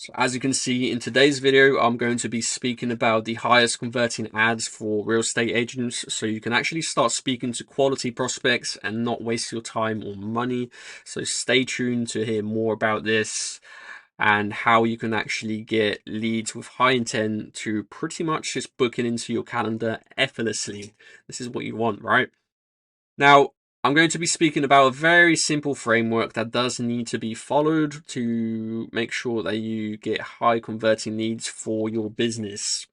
So as you can see in today's video, I'm going to be speaking about the highest converting ads for real estate agents, so you can actually start speaking to quality prospects and not waste your time or money. So stay tuned to hear more about this and how you can actually get leads with high intent to pretty much just book it into your calendar effortlessly. This is what you want, right? Now, I'm going to be speaking about a very simple framework that does need to be followed to make sure that you get high converting leads for your business.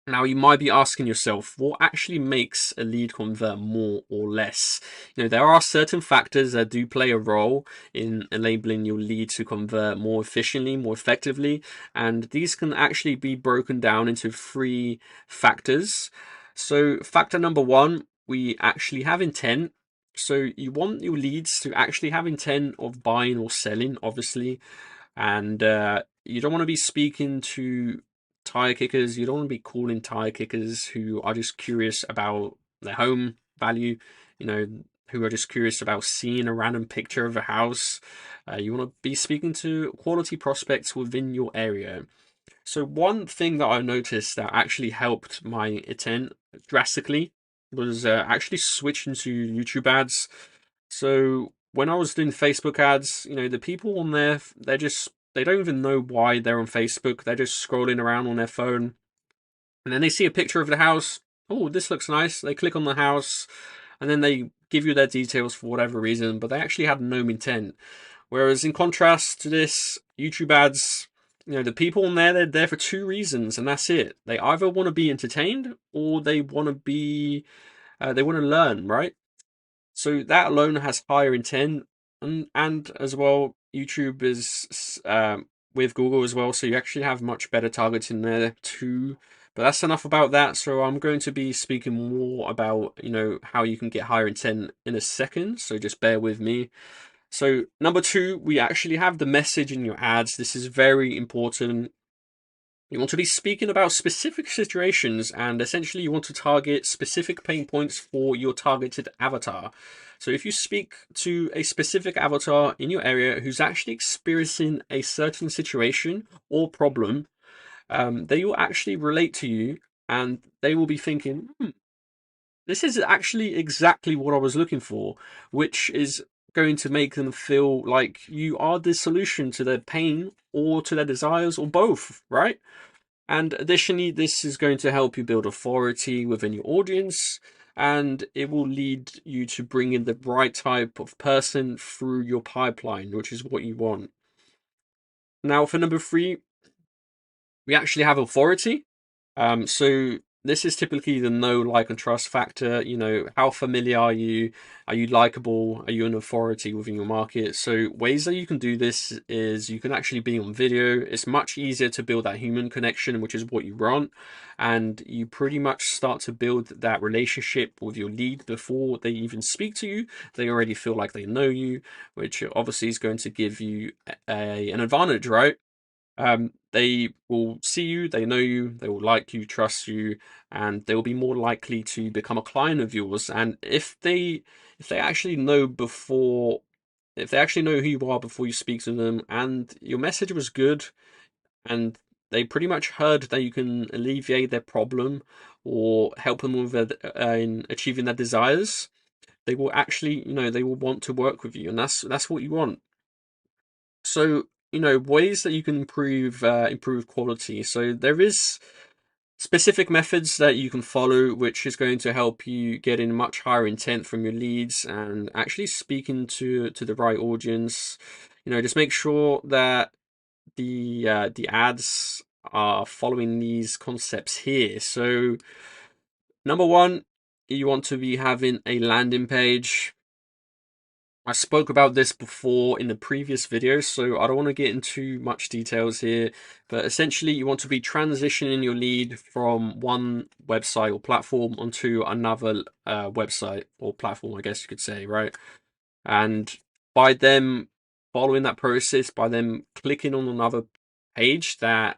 Now, you might be asking yourself, what actually makes a lead convert more or less? There are certain factors that do play a role in enabling your lead to convert more efficiently, more effectively, and these can actually be broken down into three factors. So, factor number one, we actually have intent. So, you want your leads to actually have intent of buying or selling, obviously, and you don't want to be speaking to tire kickers. You don't want to be calling tire kickers who are just curious about their home value, who are just curious about seeing a random picture of a house. You want to be speaking to quality prospects within your area. So one thing that I noticed that actually helped my intent drastically was actually switching to YouTube ads. So when I was doing Facebook ads, the people on there, they don't even know why they're on Facebook. They're just scrolling around on their phone, and then they see a picture of the house. Oh, this looks nice. They click on the house, and then they give you their details for whatever reason, but they actually had no intent. Whereas in contrast to this, YouTube ads, the people on there, they're there for two reasons, and that's it. They either want to be entertained or they want to learn, right? So that alone has higher intent, and as well, YouTube is with Google as well, so you actually have much better targeting there too. But that's enough about that. So I'm going to be speaking more about how you can get higher intent in a second. So just bear with me. So number two, we actually have the message in your ads. This is very important. You want to be speaking about specific situations, and essentially you want to target specific pain points for your targeted avatar. So if you speak to a specific avatar in your area who's actually experiencing a certain situation or problem, they will actually relate to you, and they will be thinking, this is actually exactly what I was looking for, which is going to make them feel like you are the solution to their pain or to their desires or both, right? And additionally, this is going to help you build authority within your audience, and it will lead you to bring in the right type of person through your pipeline, which is what you want. Now, for number three, we actually have authority. So this is typically the know, like, and trust factor. How familiar are you? Are you likable? Are you an authority within your market? So ways that you can do this is you can actually be on video. It's much easier to build that human connection, which is what you want. And you pretty much start to build that relationship with your lead before they even speak to you. They already feel like they know you, which obviously is going to give you an advantage, right? They will see you, they know you, they will like you, trust you, and they will be more likely to become a client of yours. And if they actually know before, if they actually know who you are before you speak to them, and your message was good, and they pretty much heard that you can alleviate their problem or help them with in achieving their desires, they will actually, they will want to work with you, and that's what you want. So, ways that you can improve quality. So there is specific methods that you can follow, which is going to help you get in much higher intent from your leads and actually speaking to the right audience. Just make sure that the ads are following these concepts here. So number one, you want to be having a landing page. I spoke about this before in the previous video, so I don't want to get into much details here, but essentially you want to be transitioning your lead from one website or platform onto another website or platform, I guess you could say, right? And by them following that process, by them clicking on another page that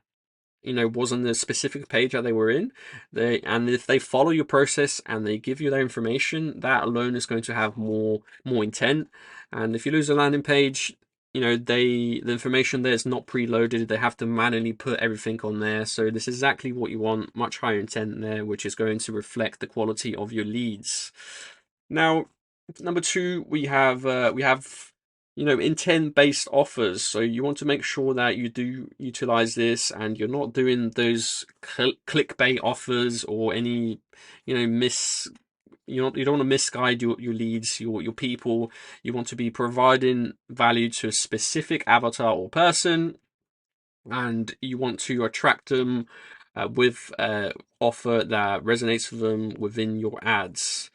wasn't the specific page that they were in, and if they follow your process and they give you their information, that alone is going to have more intent. And if you lose a landing page, the information there is not preloaded. They have to manually put everything on there. So this is exactly what you want, much higher intent there, which is going to reflect the quality of your leads. Now, number two, we have intent based offers. So you want to make sure that you do utilize this and you're not doing those clickbait offers or any miss you don't want to misguide your leads, your people. You want to be providing value to a specific avatar or person, and you want to attract them with offer that resonates with them within your ads.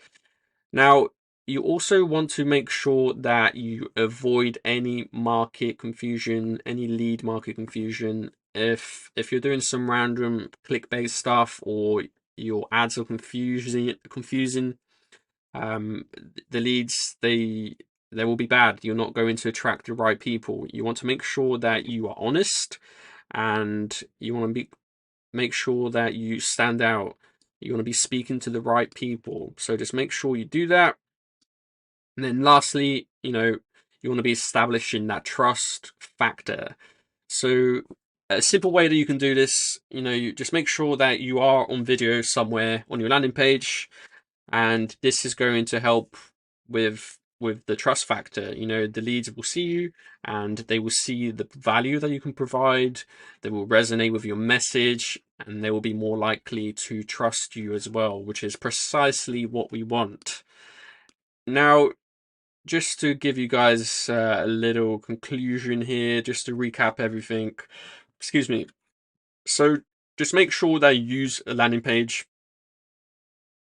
Now, you also want to make sure that you avoid any market confusion, any lead market confusion. If you're doing some random clickbait stuff or your ads are confusing, um, the leads they will be bad. You're not going to attract the right people. You want to make sure that you are honest, and you want to make sure that you stand out. You want to be speaking to the right people. So just make sure you do that. And then lastly, you want to be establishing that trust factor. So a simple way that you can do this, you just make sure that you are on video somewhere on your landing page, and this is going to help with the trust factor. The leads will see you and they will see the value that you can provide. They will resonate with your message and they will be more likely to trust you as well, which is precisely what we want. Now, just to give you guys a little conclusion here, just to recap everything, excuse me. So just make sure that you use a landing page.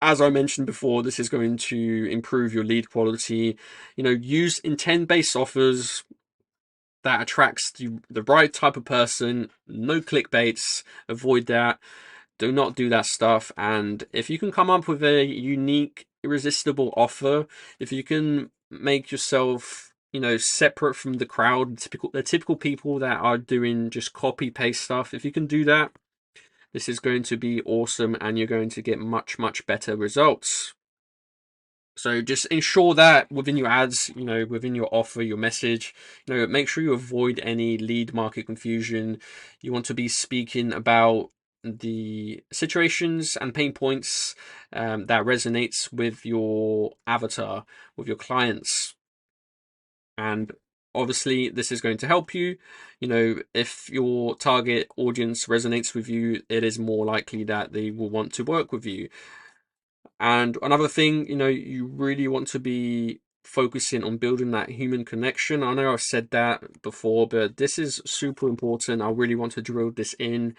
As I mentioned before, this is going to improve your lead quality. Use intent-based offers that attracts the right type of person. No clickbaits. Avoid that. Do not do that stuff. And if you can come up with a unique, irresistible offer, if you can make yourself, separate from the crowd, the typical people that are doing just copy paste stuff, if you can do that, this is going to be awesome and you're going to get much, much better results. So just ensure that within your ads, within your offer, your message, make sure you avoid any lead market confusion. You want to be speaking about the situations and pain points that resonates with your avatar, with your clients. And obviously this is going to help you. If your target audience resonates with you, it is more likely that they will want to work with you. And another thing, you really want to be focusing on building that human connection. I know I've said that before, but this is super important. I really want to drill this in.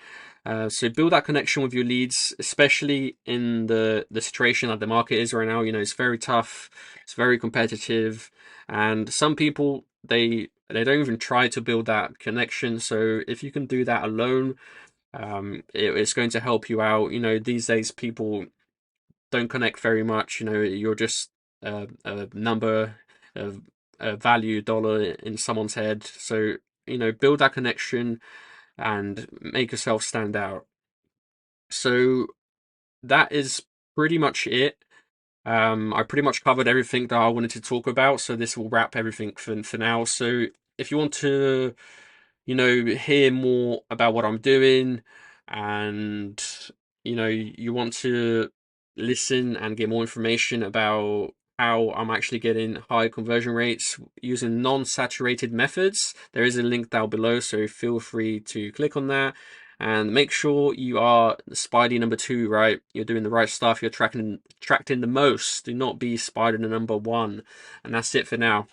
So build that connection with your leads, especially in the situation that the market is right now. It's very tough. It's very competitive. And some people, they don't even try to build that connection. So if you can do that alone, it's going to help you out. These days people don't connect very much. You're just a number, a value dollar in someone's head. So build that connection and make yourself stand out. So that is pretty much it. I pretty much covered everything that I wanted to talk about, so this will wrap everything for now. So if you want to hear more about what I'm doing, and you want to listen and get more information about how I'm actually getting high conversion rates using non-saturated methods, there is a link down below, so feel free to click on that. And make sure you are Spidey number 2, right? You're doing the right stuff. You're attracting the most. Do not be Spider number 1. And that's it for now.